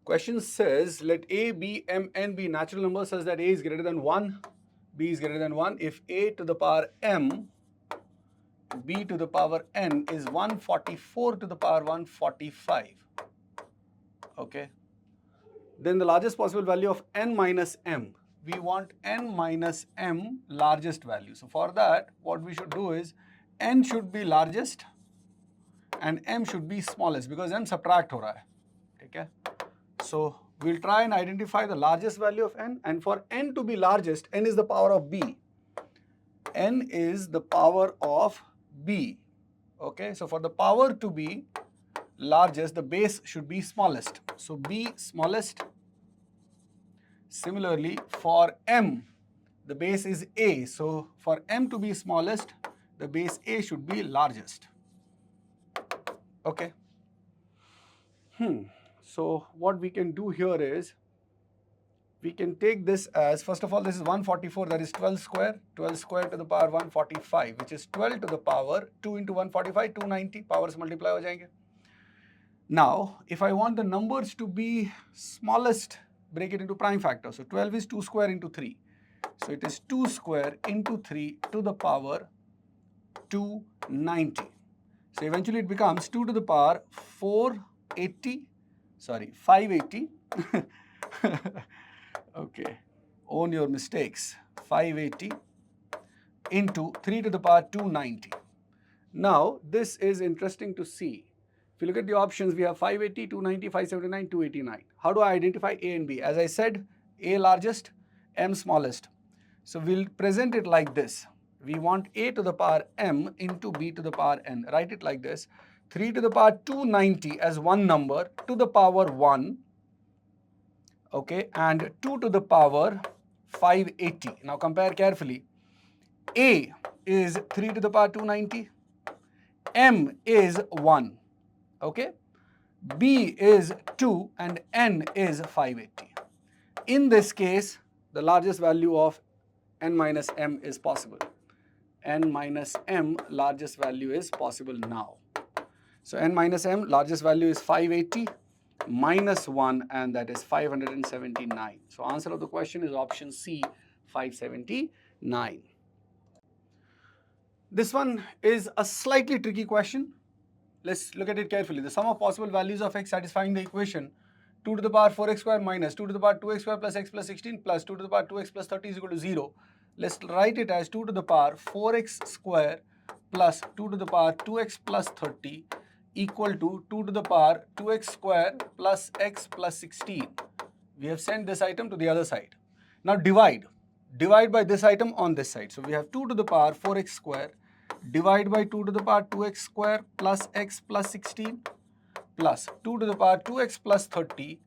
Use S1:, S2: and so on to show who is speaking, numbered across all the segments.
S1: Question says, let A, B, M, N be natural numbers such that A is greater than 1, B is greater than 1. If A to the power M, B to the power N is 144 to the power 145. Okay. Then the largest possible value of N minus M. We want N minus M largest value. So for that, what we should do is, N should be largest and M should be smallest because M subtract ho raha hai. Okay. So we'll try and identify the largest value of N, and for N to be largest, N is the power of B. N is the power of B. Okay, so for the power to be largest, the base should be smallest. So B smallest. Similarly, for M, the base is A. So for M to be smallest, the base A should be largest. Okay. So what we can do here is, we can take this as, first of all, this is 144, that is 12 square. 12 square to the power 145, which is 12 to the power 2 into 145, 290, powers multiply ho jayenge. Now, if I want the numbers to be smallest, break it into prime factors. So 12 is 2 square into 3. So it is 2 square into 3 to the power 290. So eventually it becomes 2 to the power 580. Okay, own your mistakes. 580 into 3 to the power 290. Now, this is interesting to see. If you look at the options, we have 580, 290, 579, 289. How do I identify A and B? As I said, A largest, M smallest. So we'll present it like this. We want A to the power M into B to the power N. Write it like this. 3 to the power 290 as one number to the power 1. Okay, and 2 to the power 580. Now compare carefully. A is 3 to the power 290. M is 1. Okay, B is 2 and N is 580. In this case, the largest value of N minus M is possible. N minus M largest value is possible now. So N minus M largest value is 580 minus 1, and that is 579. So answer of the question is option C, 579. This one is a slightly tricky question. Let's look at it carefully. The sum of possible values of x satisfying the equation 2 to the power 4x square minus 2 to the power 2x square plus x plus 16 plus 2 to the power 2x plus 30 is equal to 0. Let's write it as 2 to the power 4x square plus 2 to the power 2x plus 30 equal to 2 to the power 2x square plus x plus 16. We have sent this item to the other side. Now divide. Divide by this item on this side. So we have 2 to the power 4x square divide by 2 to the power 2x square plus x plus 16 plus 2 to the power 2x plus 30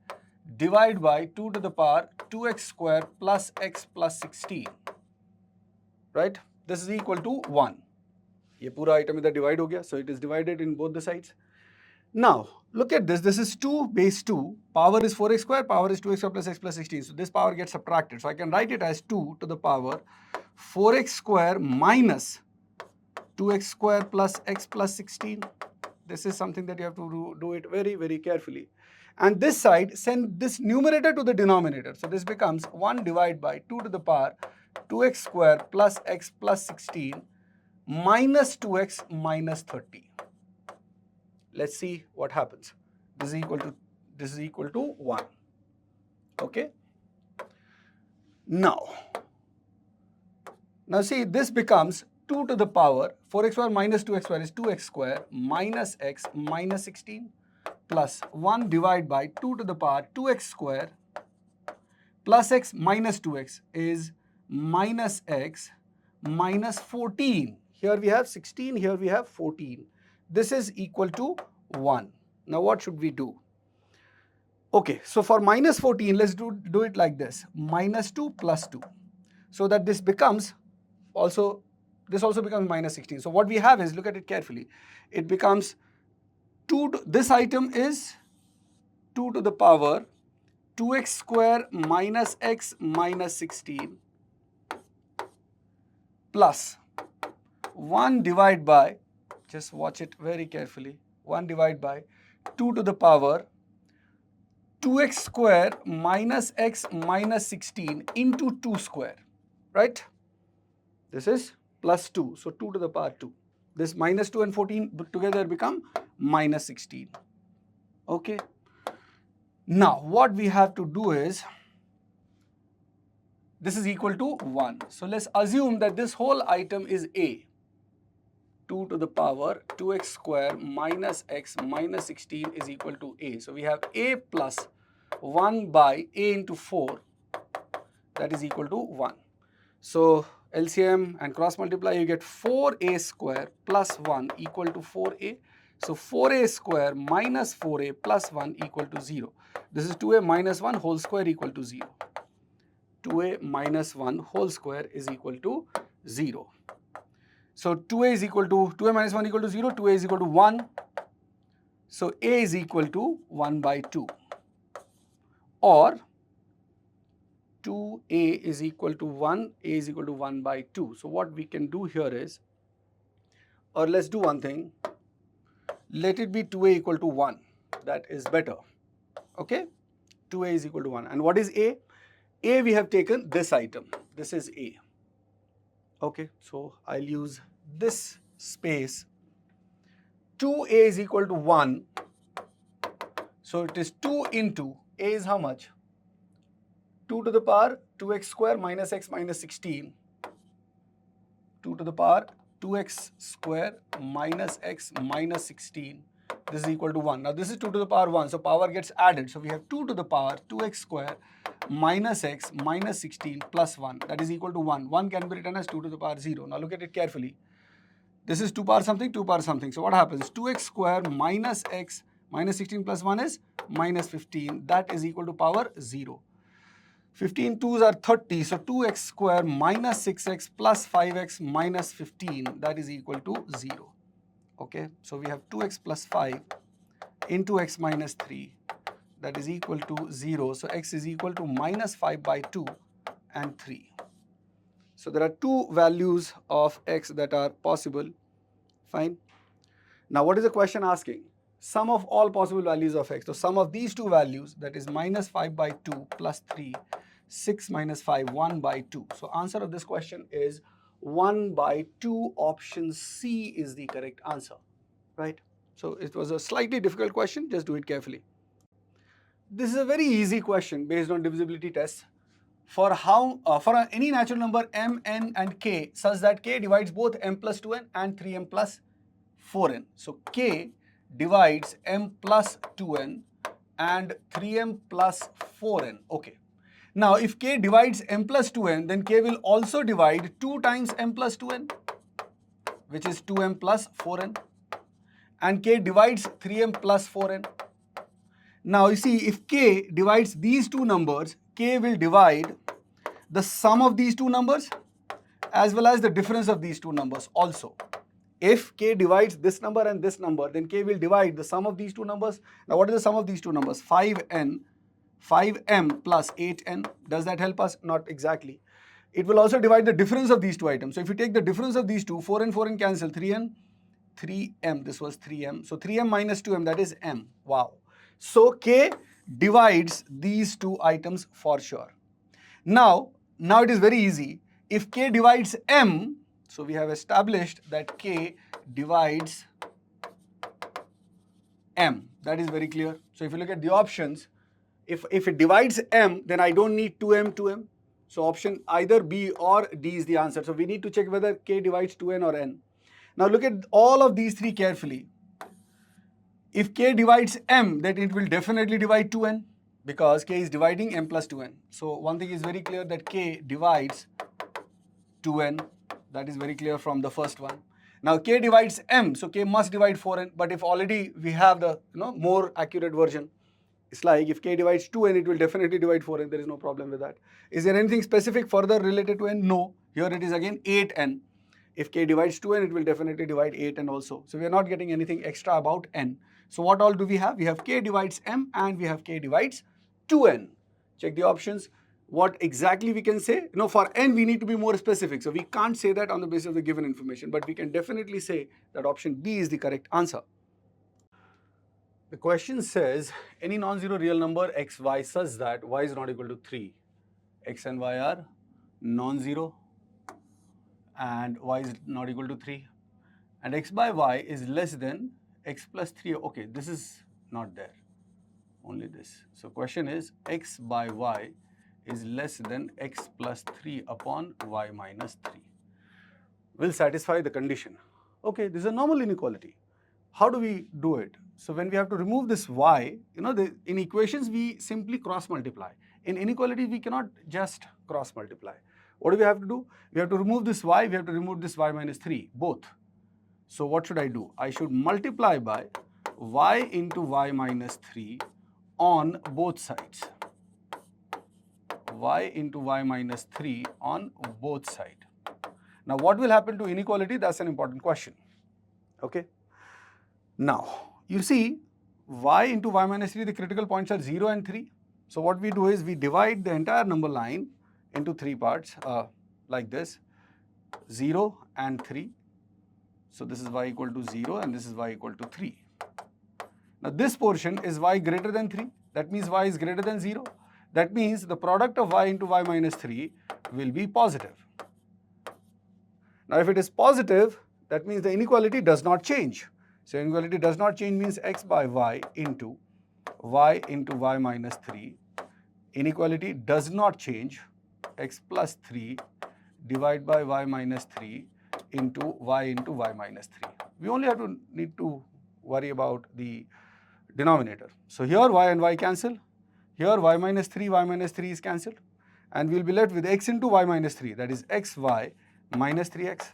S1: divide by 2 to the power 2x square plus x plus 16. Right? This is equal to 1. Ye pura item idhar divide ho gaya, so it is divided in both the sides. Now, look at this. This is 2 base 2. Power is 4x square, power is 2x square plus x plus 16. So this power gets subtracted. So I can write it as 2 to the power 4x square minus 2x square plus x plus 16. This is something that you have to do it very, very carefully. And this side, send this numerator to the denominator. So this becomes 1 divided by 2 to the power 2x square plus x plus 16 minus 2x minus 30. Let's see what happens. This is equal to 1. Okay. Now see, this becomes 2 to the power 4x square minus 2x square is 2x square minus x minus 16 plus 1 divided by 2 to the power 2x square plus x minus 2x is minus x minus 14. Here we have 16, here we have 14. This is equal to 1. Now what should we do? Okay, so for minus 14, let's do it like this. Minus 2 plus 2. So that this also becomes minus 16. So what we have is, look at it carefully. It becomes 2, this item is 2 to the power 2x square minus x minus 16 plus 1 divided by, just watch it very carefully, 1 divided by 2 to the power 2x square minus x minus 16 into 2 square, right? This is plus 2, so 2 to the power 2. This minus 2 and 14 together become minus 16. Okay. Now, what we have to do is, this is equal to 1. So let's assume that this whole item is a. 2 to the power 2x square minus x minus 16 is equal to a. So we have a plus 1 by a into 4, that is equal to 1. So LCM and cross multiply, you get 4a square plus 1 equal to 4a. So 4a square minus 4a plus 1 equal to 0. This is 2a minus 1 whole square equal to 0. 2a minus 1 whole square is equal to 0. So 2a is equal to, 2a minus 1 equal to 0, 2a is equal to 1. So a is equal to 1 by 2. Or 2a is equal to 1, a is equal to 1 by 2. So what we can do here is, or let's do one thing, let it be 2a equal to 1. That is better. Okay? 2a is equal to 1. And what is a? A, we have taken this item. This is a. Okay, so I'll use this space. 2a is equal to 1. So it is 2 into a is how much? 2 to the power 2x square minus x minus 16. 2 to the power 2x square minus x minus 16. This is equal to 1. Now this is 2 to the power 1, so power gets added. So we have 2 to the power 2x square minus x minus 16 plus 1. That is equal to 1. 1 can be written as 2 to the power 0. Now look at it carefully. This is 2 power something, 2 power something. So what happens? 2x square minus x minus 16 plus 1 is minus 15. That is equal to power 0. 15 2s are 30. So 2x square minus 6x plus 5x minus 15. That is equal to 0. Okay, so we have 2x plus 5 into x minus 3. That is equal to 0. So x is equal to minus 5 by 2 and 3. So there are two values of x that are possible. Fine. Now what is the question asking? Sum of all possible values of x. So sum of these two values, that is minus 5 by 2 plus 3, 6 minus 5, 1 by 2. So answer of this question is 1 by 2. Option C is the correct answer, right? So it was a slightly difficult question. Just do it carefully. This is a very easy question based on divisibility tests. For any natural number m, n and k such that k divides both m plus 2n and 3m plus 4n. So k divides m plus 2n and 3m plus 4n. Okay. Now if k divides m plus 2n, then k will also divide 2 times m plus 2n, which is 2m plus 4n. And k divides 3m plus 4n. Now you see, if k divides these two numbers, k will divide the sum of these two numbers as well as the difference of these two numbers also. If k divides this number and this number, then k will divide the sum of these two numbers. Now what is the sum of these two numbers? 5m plus 8n. Does that help us? Not exactly. It will also divide the difference of these two items. So if you take the difference of these two, 4 and 4n cancel, 3m, this was 3m. So 3m minus 2m, that is m. Wow. So k divides these two items for sure. Now it is very easy. If k divides m, so we have established that k divides m. That is very clear. So if you look at the options, if it divides m, then I don't need 2m. So option either B or D is the answer. So we need to check whether k divides 2n or n. Now look at all of these three carefully. If k divides m, then it will definitely divide 2n because k is dividing m plus 2n. So one thing is very clear, that k divides 2n. That is very clear from the first one. Now k divides m, so k must divide 4n. But if already we have the more accurate version, it's like if k divides 2n, it will definitely divide 4n. There is no problem with that. Is there anything specific further related to n? No. Here it is again 8n. If k divides 2n, it will definitely divide 8n also. So we are not getting anything extra about n. So what all do we have? We have k divides m and we have k divides 2n. Check the options. What exactly we can say? For n, we need to be more specific. So we can't say that on the basis of the given information, but we can definitely say that option B is the correct answer. The question says any non-zero real number x, y such that y is not equal to 3. X and y are non-zero and y is not equal to 3. And x by y is less than x plus 3. Okay, this is not there, only this. So question is x by y is less than x plus 3 upon y minus 3. Will satisfy the condition. Okay, this is a normal inequality. How do we do it? So when we have to remove this y, in equations we simply cross multiply. In inequality we cannot just cross multiply. What do we have to do? We have to remove this y, we have to remove this y minus 3, both. So what should I do? I should multiply by y into y minus 3 on both sides. Y into y minus 3 on both sides. Now what will happen to inequality? That's an important question. Okay. Now you see y into y minus 3, the critical points are 0 and 3. So what we do is we divide the entire number line into 3 parts like this, 0 and 3. So this is y equal to 0 and this is y equal to 3. Now this portion is y greater than 3. That means y is greater than 0. That means the product of y into y minus 3 will be positive. Now if it is positive, that means the inequality does not change. So inequality does not change means x by y into y minus 3. Inequality does not change, x plus 3 divided by y minus 3 into y minus 3. We only have to need to worry about the denominator. So here y and y cancel. Here y minus 3 is cancelled. And we will be left with x into y minus 3, that is xy minus 3x,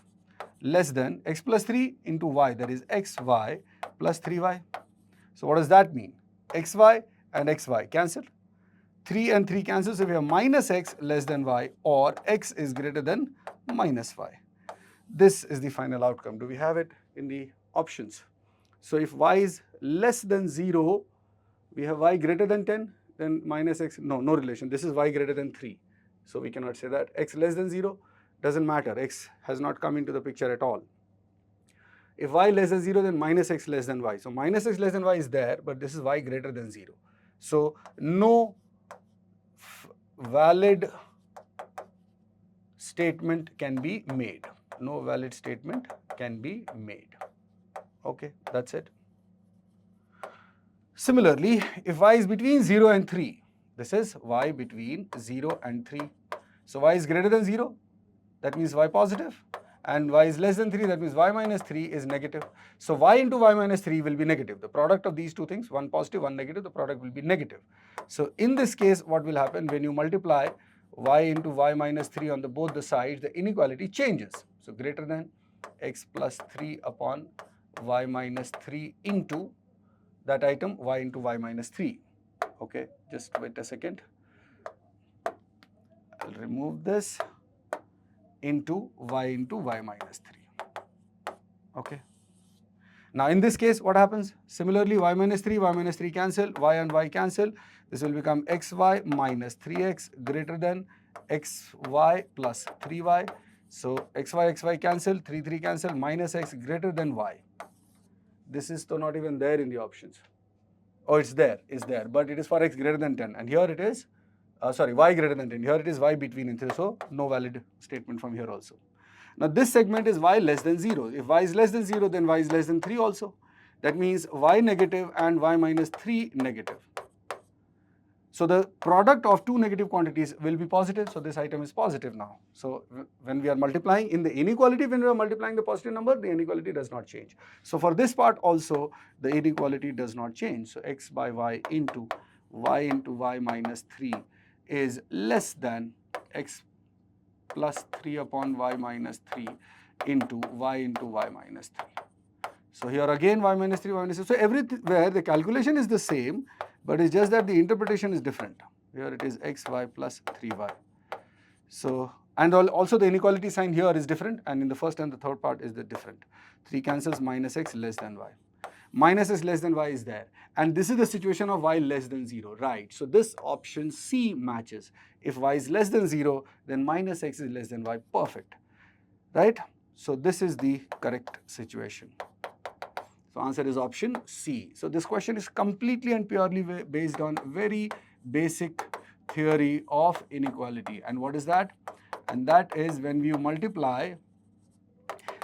S1: less than x plus 3 into y, that is xy plus 3y. So what does that mean? xy and xy cancel. 3 and 3 cancel, so we have minus x less than y, or x is greater than minus y. This is the final outcome. Do we have it in the options? So if y is less than 0, we have y greater than 10, then minus x, no relation. This is y greater than 3. So we cannot say that. X less than 0, doesn't matter. X has not come into the picture at all. If y less than 0, then minus x less than y. So minus x less than y is there, but this is y greater than 0. So no valid statement can be made. No valid statement can be made. Okay, that's it. Similarly, if y is between 0 and 3, this is y between 0 and 3. So y is greater than 0, that means y positive, and y is less than 3, that means y minus 3 is negative. So y into y minus 3 will be negative. The product of these two things, one positive, one negative, the product will be negative. So in this case, what will happen when you multiply y into y minus 3 on both the sides, the inequality changes. So greater than x plus 3 upon y minus 3 into that item y into y minus 3. Okay, just wait a second. I'll remove this into y minus 3. Okay. Now in this case, what happens? Similarly, y minus 3 cancel, y and y cancel. This will become xy minus 3x greater than xy plus 3y. So xy cancel, 3 cancel, minus x greater than y. This is though not even there in the options. Oh, it's there, but it is for x greater than 10. And here it is, y greater than 10. Here it is y between and 3. So no valid statement from here also. Now this segment is y less than 0. If y is less than 0, then y is less than 3 also. That means y negative and y minus 3 negative. So the product of two negative quantities will be positive. So this item is positive now. So when we are multiplying in the inequality, when we are multiplying the positive number, the inequality does not change. So for this part also, the inequality does not change. So x by y into y minus 3 is less than x plus 3 upon y minus 3 into y minus 3. So here again y minus 3, y minus 3. So everywhere the calculation is the same, but it's just that the interpretation is different. Here it is xy plus 3y. So, and also the inequality sign here is different, and in the first and the third part is the different. 3 cancels, minus x less than y. Minus x less than y is there. And this is the situation of y less than 0, right? So this option C matches. If y is less than 0, then minus x is less than y. Perfect, right? So this is the correct situation. So answer is option C. So this question is completely and purely based on very basic theory of inequality. And what is that? And that is when you multiply,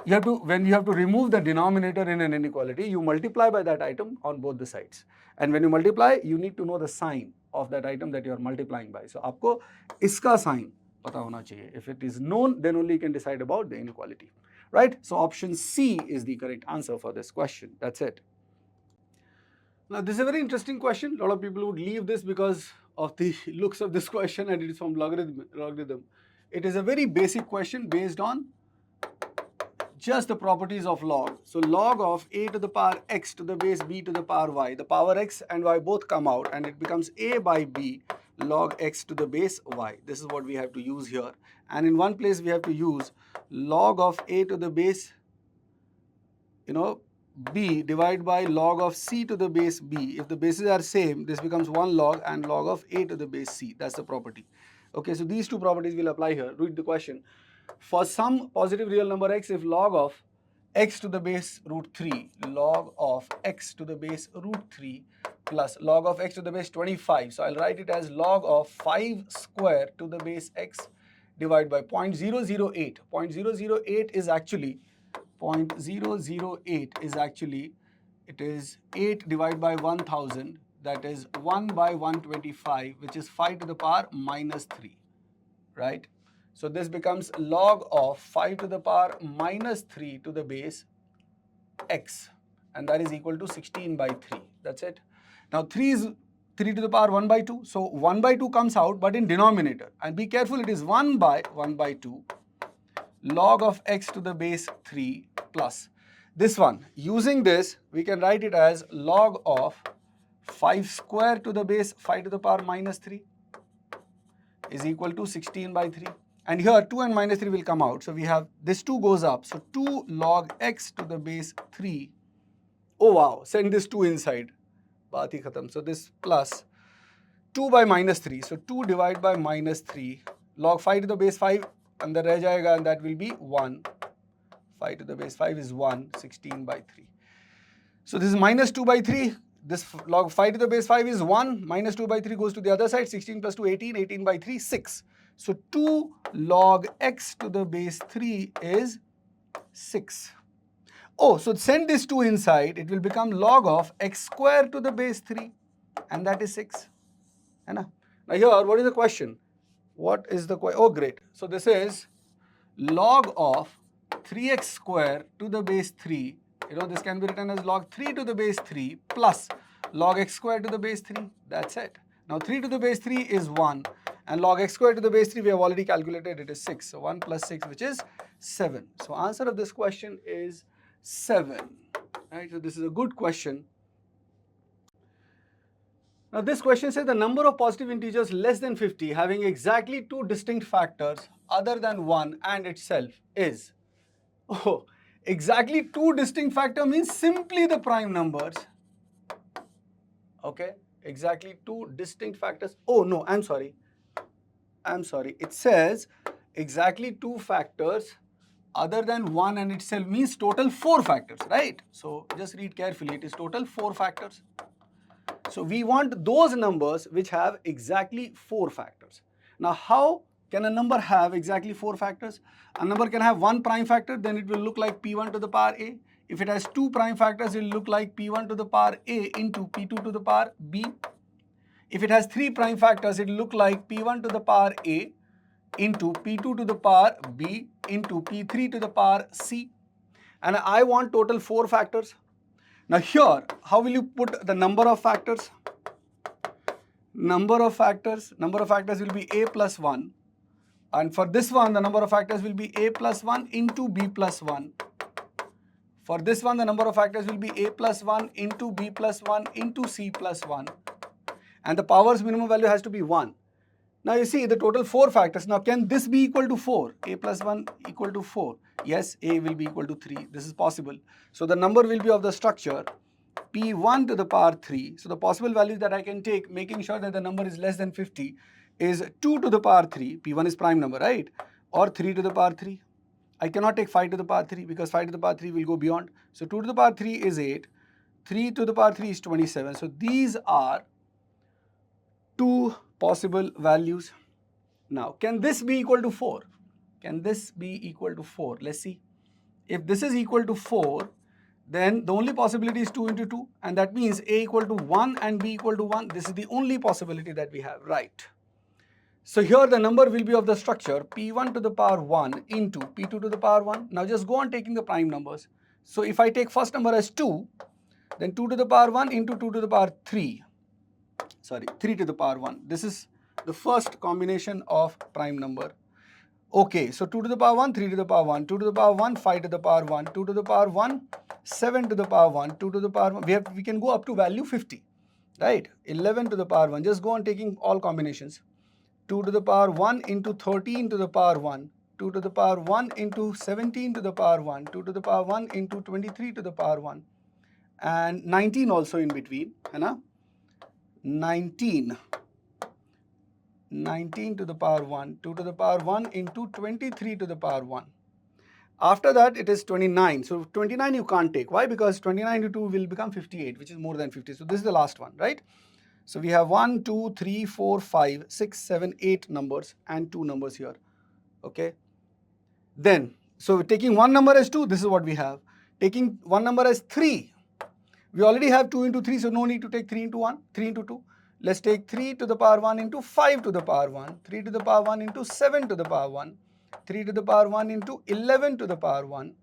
S1: when you have to remove the denominator in an inequality, you multiply by that item on both the sides. And when you multiply, you need to know the sign of that item that you are multiplying by. So आपको इसका sign पता होना चाहिए. If it is known, then only you can decide about the inequality. Right? So option C is the correct answer for this question. That's it. Now this is a very interesting question. A lot of people would leave this because of the looks of this question, and it is from logarithm. It is a very basic question based on just the properties of log. So log of a to the power x to the base b to the power y. The power x and y both come out and it becomes a by b log x to the base y. This is what we have to use here. And in one place we have to use log of a to the base, b divided by log of c to the base b. If the bases are same, this becomes 1 log and log of a to the base c. That's the property. Okay, so these two properties will apply here. Read the question. For some positive real number x, if log of x to the base root 3, log of x to the base root 3 plus log of x to the base 25. So I'll write it as log of 5 square to the base x divided by 0.008. 0.008 is actually 0.008 is actually, it is 8 divided by 1000, that is 1 by 125, which is 5 to the power minus 3, right? So this becomes log of 5 to the power minus 3 to the base x, and that is equal to 16 by 3. That's it. Now 3 is 3 to the power 1 by 2. So 1 by 2 comes out, but in denominator. And be careful, it is 1 by 2 log of x to the base 3 plus this one. Using this, we can write it as log of 5 square to the base 5 to the power minus 3 is equal to 16 by 3. And here 2 and minus 3 will come out. So we have this 2 goes up. So 2 log x to the base 3. Oh wow, send this 2 inside. Baat hi khatam. So this plus 2 by minus 3. So 2 divided by minus 3. Log 5 to the base 5 andar reh jayega, and that will be 1. 5 to the base 5 is 1, 16 by 3. So this is minus 2 by 3. This log 5 to the base 5 is 1. Minus 2 by 3 goes to the other side. 16 plus 2, 18. 18 by 3, 6. So 2 log x to the base 3 is 6. Oh, so send this 2 inside. It will become log of x square to the base 3. And that is 6. Now here, what is the question? What is the question? Oh, great. So this is log of 3x square to the base 3. This can be written as log 3 to the base 3 plus log x square to the base 3. That's it. Now 3 to the base 3 is 1. And log x square to the base 3, we have already calculated, it is 6. So 1 plus 6, which is 7. So answer of this question is 7. Right? So this is a good question. Now this question says the number of positive integers less than 50 having exactly 2 distinct factors other than 1 and itself is. Oh, exactly 2 distinct factor means simply the prime numbers. Okay, exactly 2 distinct factors. Oh no, I'm sorry. It says exactly 2 factors other than 1 and itself means total 4 factors, right? So just read carefully. It is total 4 factors. So we want those numbers which have exactly 4 factors. Now how can a number have exactly 4 factors? A number can have 1 prime factor, then it will look like p1 to the power a. If it has 2 prime factors, it will look like p1 to the power a into p2 to the power b. If it has 3 prime factors, it will look like p1 to the power a into p2 to the power b into p3 to the power c. And I want total 4 factors. Now here, how will you put the number of factors? Number of factors will be a plus 1. And for this one, the number of factors will be a plus 1 into b plus 1. For this one, the number of factors will be a plus 1 into b plus 1 into c plus 1. And the power's minimum value has to be 1. Now you see the total 4 factors. Now can this be equal to 4? A plus 1 equal to 4. Yes, a will be equal to 3. This is possible. So the number will be of the structure p1 to the power 3. So the possible values that I can take, making sure that the number is less than 50, is 2 to the power 3. p1 is prime number, right? Or 3 to the power 3. I cannot take 5 to the power 3 because 5 to the power 3 will go beyond. So 2 to the power 3 is 8. 3 to the power 3 is 27. So these are two possible values. Now, can this be equal to 4? Can this be equal to 4? Let's see. If this is equal to 4, then the only possibility is 2 into 2, and that means A equal to 1 and B equal to 1. This is the only possibility that we have, right? So here the number will be of the structure P1 to the power 1 into P2 to the power 1. Now just go on taking the prime numbers. So if I take first number as 2, then 2 to the power 1 into 2 to the power 3. Sorry, 3 to the power 1. This is the first combination of prime number. Okay, so 2 to the power 1, 3 to the power 1, 2 to the power 1, 5 to the power 1, 2 to the power 1, 7 to the power 1, 2 to the power 1. We can go up to value 50, right? 11 to the power 1. Just go on taking all combinations. 2 to the power 1 into 13 to the power 1, 2 to the power 1 into 17 to the power 1, 2 to the power 1 into 23 to the power 1, and 19 also in between, है ना? 19 to the power 1, 2 to the power 1 into 23 to the power 1. After that, it is 29. So 29 you can't take. Why? Because 29 to 2 will become 58, which is more than 50. So this is the last one, right? So we have 1, 2, 3, 4, 5, 6, 7, 8 numbers and 2 numbers here. Okay. Then, so taking one number as 2, this is what we have. Taking one number as 3, we already have 2 into 3, so no need to take 3 into 1, 3 into 2. Let's take 3 to the power 1 into 5 to the power 1, 3 to the power 1 into 7 to the power 1, 3 to the power 1 into 11 to the power 1,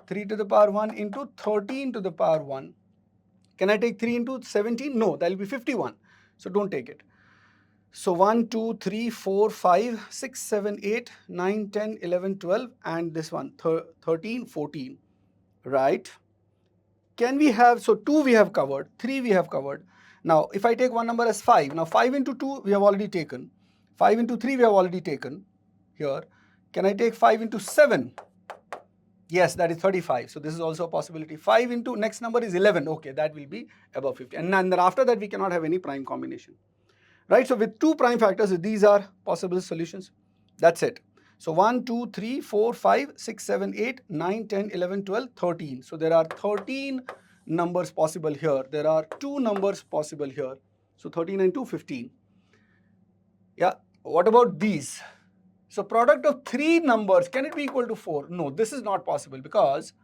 S1: 3 to the power 1 into 13 to the power 1. Can I take 3 into 17? No, that will be 51. So don't take it. So 1, 2, 3, 4, 5, 6, 7, 8, 9, 10, 11, 12, and this one, 13, 14, right? Can we have, so 2 we have covered, 3 we have covered. Now, if I take one number as 5, now 5 into 2 we have already taken. 5 into 3 we have already taken here. Can I take 5 into 7? Yes, that is 35. So this is also a possibility. 5 into next number is 11. Okay, that will be above 50. And then after that, we cannot have any prime combination. Right? So with two prime factors, these are possible solutions. That's it. So 1, 2, 3, 4, 5, 6, 7, 8, 9, 10, 11, 12, 13. So there are 13 numbers possible here. There are 2 numbers possible here. So 13 and 2, 15. Yeah. What about these? So product of 3 numbers, can it be equal to 4? No, this is not possible because,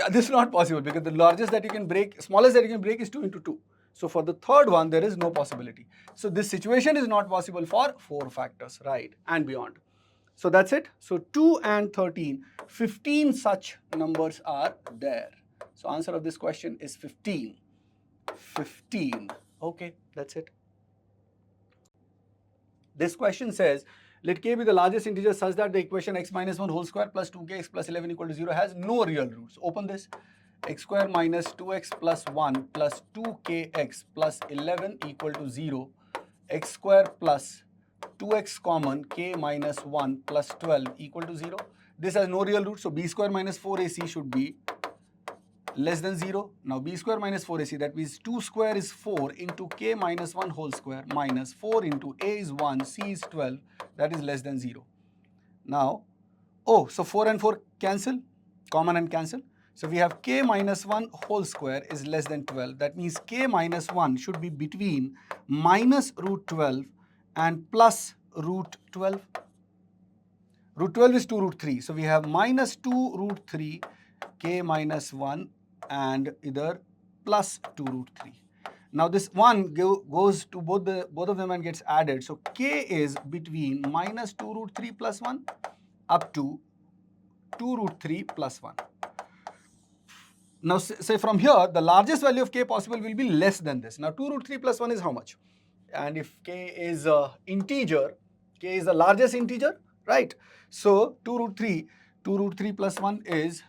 S1: this is not possible because the largest that you can break, smallest that you can break is 2 into 2. So for the third one, there is no possibility. So this situation is not possible for 4 factors, right, and beyond. So that's it. So 2 and 13, 15 such numbers are there. So answer of this question is 15. 15. Okay, that's it. This question says, let k be the largest integer such that the equation x minus 1 whole square plus 2kx plus 11 equal to 0 has no real roots. Open this. X square minus 2x plus 1 plus 2kx plus 11 equal to 0. X square plus 2x common, k minus 1 plus 12 equal to 0. This has no real root, so b square minus 4ac should be less than 0. Now b square minus 4ac, that means 2 square is 4 into k minus 1 whole square minus 4 into a is 1, c is 12, that is less than 0. Now, so 4 and 4 cancel, common and cancel. So we have k minus 1 whole square is less than 12. That means k minus 1 should be between minus root 12 and plus root 12. Root 12 is 2 root 3. So we have minus 2 root 3 k minus 1 and either plus 2 root 3. Now this 1 goes to both of them and gets added. So k is between minus 2 root 3 plus 1 up to 2 root 3 plus 1. Now say from here, the largest value of k possible will be less than this. Now 2 root 3 plus 1 is how much? And if k is an integer, k is the largest integer, right? So 2 root 3 plus 1 is,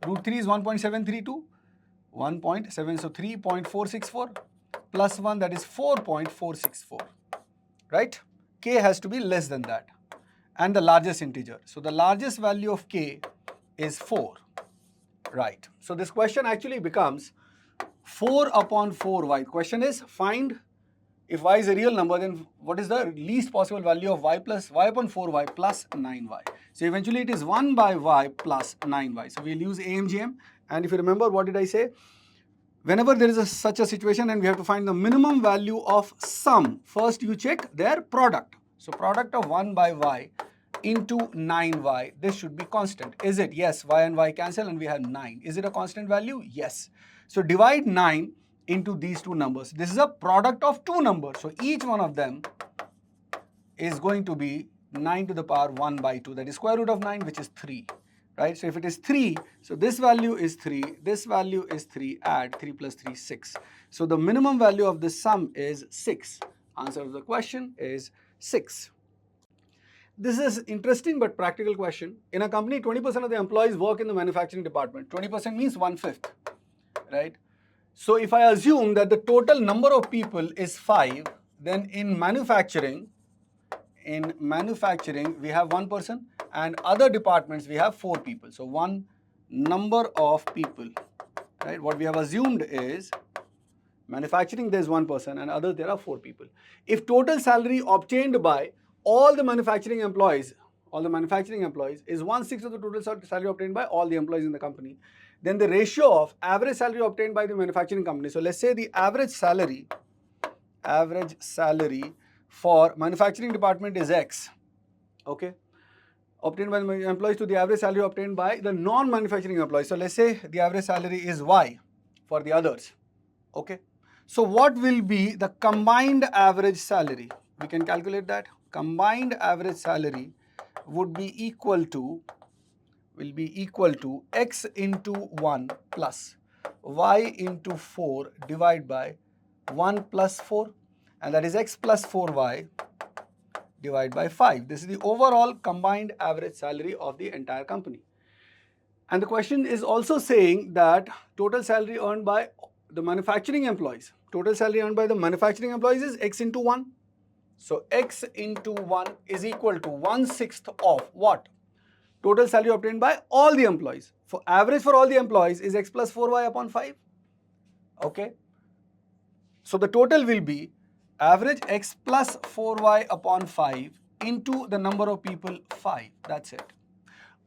S1: root 3 is 1.732, 1.7, so 3.464 plus 1, that is 4.464, right? K has to be less than that. And the largest integer. So the largest value of k is 4, right? So this question actually becomes 4 upon 4y. Question is, find, if y is a real number, then what is the least possible value of y plus y upon 4y plus 9y? So eventually it is 1 by y plus 9y. So we'll use AMGM. And if you remember, what did I say? whenever there is such a situation and we have to find the minimum value of sum, first you check their product. So product of 1 by y into 9y, this should be constant. Is it? Yes, y and y cancel and we have 9. Is it a constant value? Yes. So divide 9 into these two numbers. This is a product of two numbers. So each one of them is going to be 9 to the power 1 by 2. That is square root of 9, which is 3. Right? So if it is 3, so this value is 3, this value is 3, add 3 plus 3, 6. So the minimum value of this sum is 6. Answer of the question is 6. This is interesting but practical question. In a company, 20% of the employees work in the manufacturing department. 20% means 1/5, right? So if I assume that the total number of people is 5, then in manufacturing we have 1 person, and other departments we have 4 people. So one number of people, right? What we have assumed is manufacturing there is 1 person and others there are 4 people. If total salary obtained by all the manufacturing employees is 1/6 of the total salary obtained by all the employees in the company, then the ratio of average salary obtained by the manufacturing company. So let's say the average salary for manufacturing department is X, okay, obtained by the employees to the average salary obtained by the non-manufacturing employees. So let's say the average salary is Y for the others, okay. So what will be the combined average salary? We can calculate that. Combined average salary would be equal to X into 1 plus Y into 4 divided by 1 plus 4, and that is X plus 4Y divided by 5. This is the overall combined average salary of the entire company. And the question is also saying that total salary earned by the manufacturing employees. Total salary earned by the manufacturing employees is X into 1. So X into 1 is equal to 1/6 of what? Total salary obtained by all the employees. For average for all the employees is X plus 4Y upon 5. Okay. So the total will be average X plus 4Y upon 5 into the number of people 5. That's it.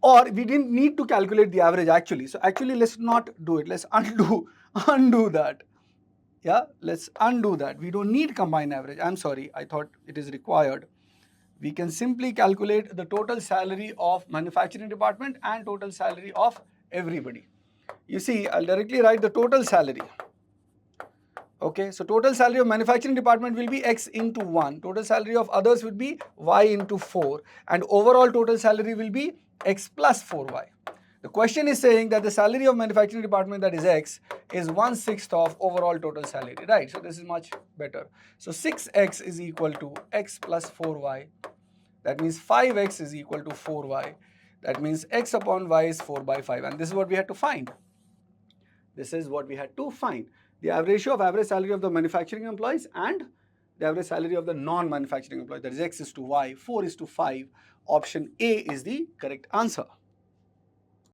S1: Or we didn't need to calculate the average actually. So actually let's not do it. Let's undo that. Yeah, let's undo that. We don't need combined average. I'm sorry, I thought it is required. We can simply calculate the total salary of manufacturing department and total salary of everybody. You see, I'll directly write the total salary. Okay, so total salary of manufacturing department will be X into 1. Total salary of others would be Y into 4. And overall total salary will be X plus 4Y. The question is saying that the salary of manufacturing department, that is X, is 1/6 of overall total salary, right? So this is much better. So 6X is equal to X plus 4Y. That means 5X is equal to 4Y. That means X upon Y is 4 by 5. And this is what we had to find. The average ratio of average salary of the manufacturing employees and the average salary of the non-manufacturing employees. That is X is to Y, 4 is to 5. Option A is the correct answer.